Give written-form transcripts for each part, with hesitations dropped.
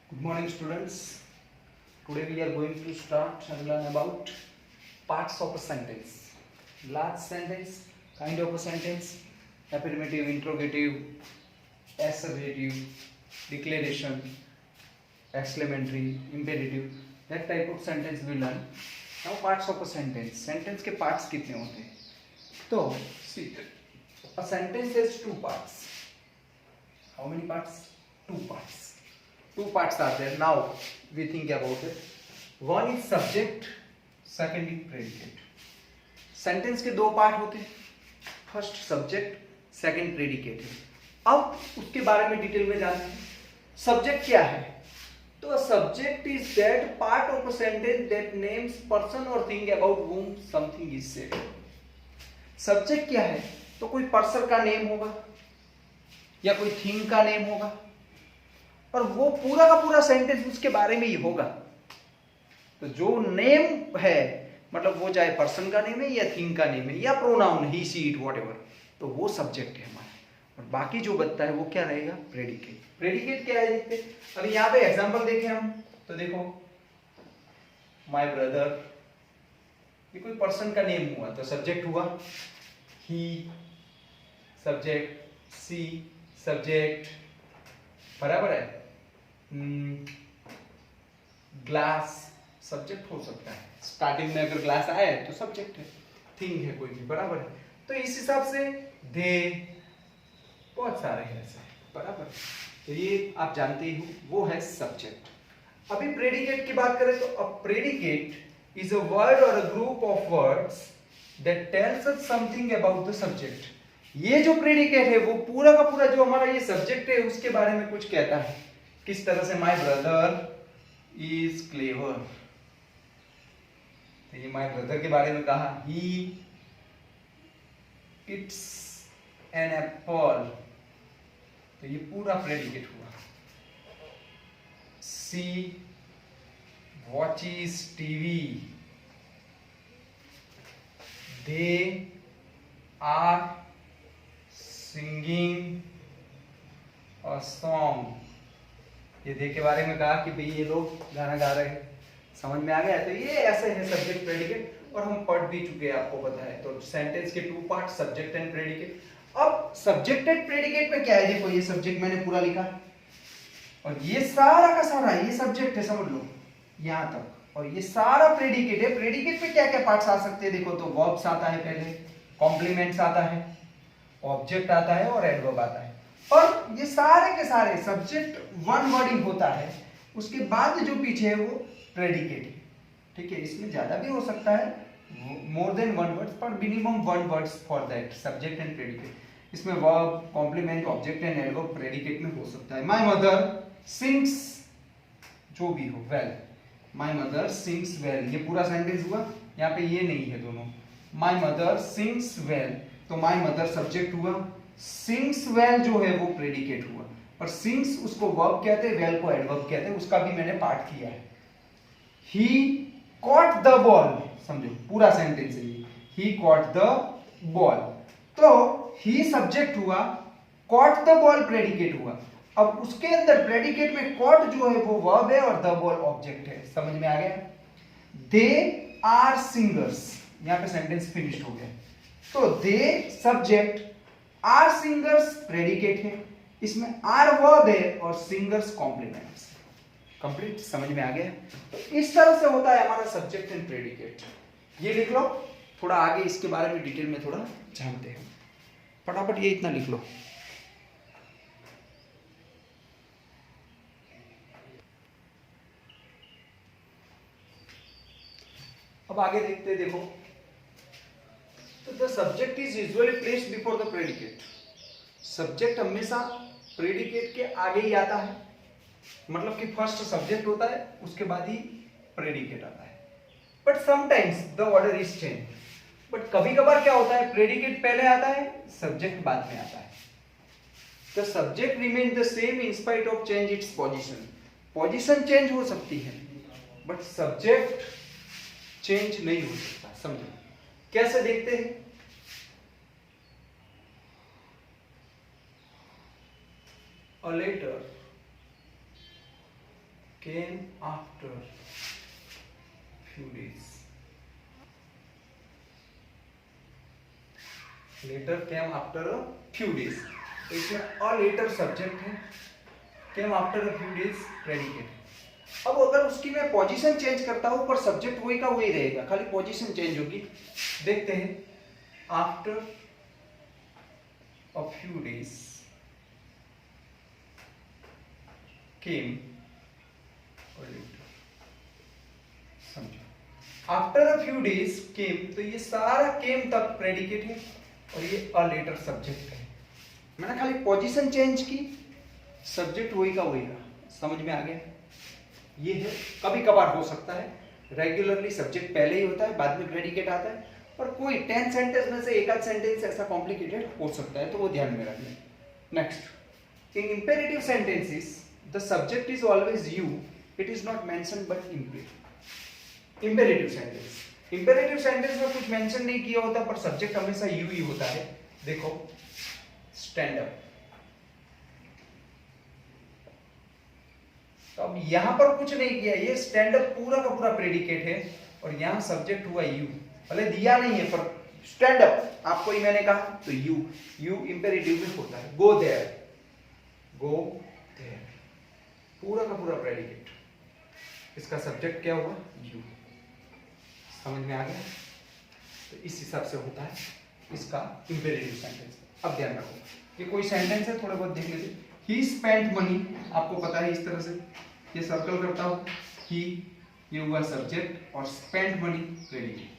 Good morning, students. Today we are going to start and learn about parts of a sentence. Large sentence, kind of a sentence, affirmative, interrogative, assertive, declaration, exclamatory, imperative. That type of sentence we learn. Now parts of a sentence. Sentence के parts कितने होते हैं? तो see, a sentence has two parts. How many parts? Two parts. Two parts are there. Now we think about it. One is subject, second is predicate. Sentence के दो part होते हैं. First subject, second predicate. अब उसके बारे में detail में जानते हैं. सब्जेक्ट क्या है? तो subject is that part of a sentence that names person और thing about whom something is said. Subject क्या है? तो कोई पर्सन का नेम होगा या कोई थिंग का नेम होगा और वो पूरा का पूरा सेंटेंस उसके बारे में ही होगा. तो जो नेम है मतलब वो चाहे पर्सन का नेम है या थिंग का नेम है या pronoun he see it whatever, तो वो सब्जेक्ट है हमारा. और बाकी जो बचता है वो क्या रहेगा? प्रेडिकेट. प्रेडिकेट क्या है देखते. अभी यहाँ पे एग्जांपल देखें हम तो देखो माय ब्रदर, ये कोई पर्सन का नेम हुआ तो सब्जेक्ट हुआ ही, सब्जेक्ट सी, सब्जेक्ट बराबर है. ग्लास सब्जेक्ट हो सकता है. स्टार्टिंग में अगर ग्लास आया है तो सब्जेक्ट है. थिंग है कोई भी बराबर है. तो इस हिसाब से दे बहुत सारे हैं ऐसे बराबर. तो ये आप जानते ही हो वो है सब्जेक्ट. अभी प्रेडिकेट की बात करें तो अ प्रेडिकेट इज अ वर्ड और a group of words that tells us something about the subject. ये जो प्रेडिकेट है वो पूरा का पूरा जो हमारा ये सब्जेक्ट है उसके बारे में कुछ कहता है. किस तरह से? My brother is clever. तो ये माय ब्रदर के बारे में कहा. He it's an apple. तो ये पूरा प्रेडिकेट हुआ. She watches TV. They are singing a song. ये दे के बारे में कहा कि भाई ये लोग गाना गा रहे हैं. समझ में आ गया? तो ये ऐसे है सब्जेक्ट प्रेडिकेट और हम पढ़ भी चुके हैं, आपको पता है. तो सेंटेंस के two part, subject and predicate. अब सब्जेक्ट एंड प्रेडिकेट में क्या है? देखो ये सब्जेक्ट मैंने पूरा लिखा और ये सारा का सारा ये सब्जेक्ट है, समझ लो यहां तक. और ये सारा प्रेडिकेट है. प्रेडिकेट में क्या क्या पार्ट्स आ सकते हैं? देखो तो वर्ब्स आता है, पहले कॉम्प्लीमेंट्स आता है, ऑब्जेक्ट आता है और एडवर्ब आता है. और ये सारे के सारे सब्जेक्ट वन वर्ड ही होता है. उसके बाद जो पीछे है वो प्रेडिकेट है. ठीक है, इसमें ज्यादा भी हो सकता है, मोर देन वन वर्ड, पर minimum one words for that subject and predicate. इसमें verb, complement, object and adverb predicate में हो सकता है. माय मदर सिंग्स, जो भी हो, well. My mother sings well, ये पूरा सेंटेंस हुआ. यहाँ पे ये नहीं है दोनों. माय मदर सिंग्स वेल, तो माय मदर सब्जेक्ट हुआ. सिंग्स वेल जो है वो प्रेडिकेट हुआ. और सिंग्स उसको वर्ब कहते हैं, वेल को एडवर्ब कहते हैं. उसका भी मैंने पार्ट किया है. ही कॉट द बॉल, समझो पूरा सेंटेंस है ये. ही कॉट द बॉल, तो ही सब्जेक्ट हुआ, कॉट द बॉल प्रेडिकेट हुआ. अब उसके अंदर प्रेडिकेट में कॉट जो है वो वर्ब है और द बॉल ऑब्जेक्ट है. समझ में आ गया? दे आर सिंगर्स, यहां पे सेंटेंस फिनिश्ड हो गया. तो दे सब्जेक्ट, आर सिंगर्स प्रेडिकेट है. इसमें आर वर्ब है और सिंगर्स कॉम्प्लीमेंट्स. कंप्लीट. समझ में आ गया? तो इस तरह से होता है हमारा सब्जेक्ट एंड प्रेडिकेट. ये लिख लो. थोड़ा आगे इसके बारे में डिटेल में थोड़ा जानते हैं. फटाफट ये इतना लिख लो. अब आगे देखते हैं. देखो तो the subject is usually placed before the predicate. Subject हमेशा प्रेडिकेट के आगे ही आता है. मतलब कि फर्स्ट सब्जेक्ट होता है उसके बाद ही प्रेडिकेट आता है. But sometimes the order is change. But कभी कभार क्या होता है? प्रेडिकेट पहले आता है, सब्जेक्ट बाद में आता है. The subject remain the same in spite of change its position. Position change हो सकती है बट सब्जेक्ट चेंज नहीं हो सकता. समझो कैसे देखते हैं. a letter came after few days. Later came after a few days. तो इसमें a later subject है, came after a few days predicate. अब अगर उसकी मैं पोजीशन चेंज करता हूं पर सब्जेक्ट वही का वही रहेगा, खाली पोजीशन चेंज होगी. देखते हैं. After a few days came or later. समझो, आफ्टर अ फ्यू डेज केम, तो ये सारा केम तक प्रेडिकेट है और ये अ लेटर सब्जेक्ट है. मैंने खाली पोजीशन चेंज की, सब्जेक्ट वही का वही रहा. समझ में आ गया? ये है. कभी कभार हो सकता है, रेगुलरली सब्जेक्ट पहले ही होता है, बाद में प्रेडिकेट आता है, पर कोई 10 सेंटेंस में से एक आध सेंटेंस ऐसा कॉम्प्लिकेटेड हो सकता है, तो वो ध्यान में रखना. Next, in imperative sentences the subject is always you, it is not mentioned but imperative sentence. Imperative sentence में कुछ मेंशन नहीं किया होता पर सब्जेक्ट हमेशा यू ही होता है. देखो, स्टैंड अप. तो अब यहां पर कुछ नहीं किया, ये स्टैंड अप पूरा का पूरा प्रेडिकेट है और यहां सब्जेक्ट हुआ यू. भले दिया नहीं है पर स्टैंड अप आपको ही मैंने कहा, तो यू इंपेरेटिव में होता है. गो देयर, पूरा का पूरा प्रेडिकेट. इसका सब्जेक्ट क्या हुआ? यू. समझ में आ गया? तो इस हिसाब से होता है इसका इंपेरेटिव सेंटेंस. अब ध्यान रखो, ये कोई सेंटेंस है, थोड़ा बहुत देख लेते. ही स्पेंट मनी, आपको पता है इस तरह से ये सर्कल करता हूं. ही, ये हुआ सब्जेक्ट और spent money predicate.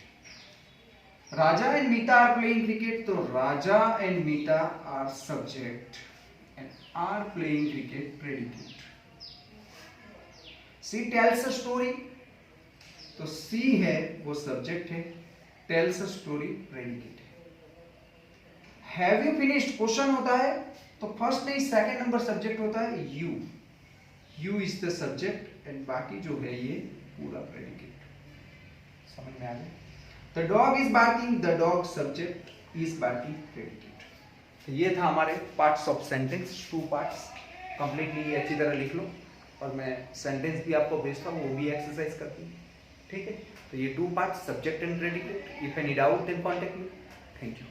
Raja and Meeta are playing cricket, तो Raja and Meeta are subject and are playing cricket predicate. She tells a story, तो सी है वो सब्जेक्ट है, टेल्स अ स्टोरी प्रेडिकेट है. हैव यू फिनिश्ड क्वेश्चन होता है, तो फर्स्ट नहीं सेकंड नंबर सब्जेक्ट होता है you. You is the subject and बाकी जो है ये पूरा प्रेडिकेट. समझ में आ गया? The dog is barking, the dog subject, is barking predicate. तो ये था हमारे parts of sentence, 2 parts. Completely अच्छी तरह लिख लो और मैं सेंटेंस भी आपको भेजता हूँ, वो भी एक्सरसाइज करती हूँ. ठीक है? तो ये 2 parts, subject and predicate. If any doubt then contact me. Thank you.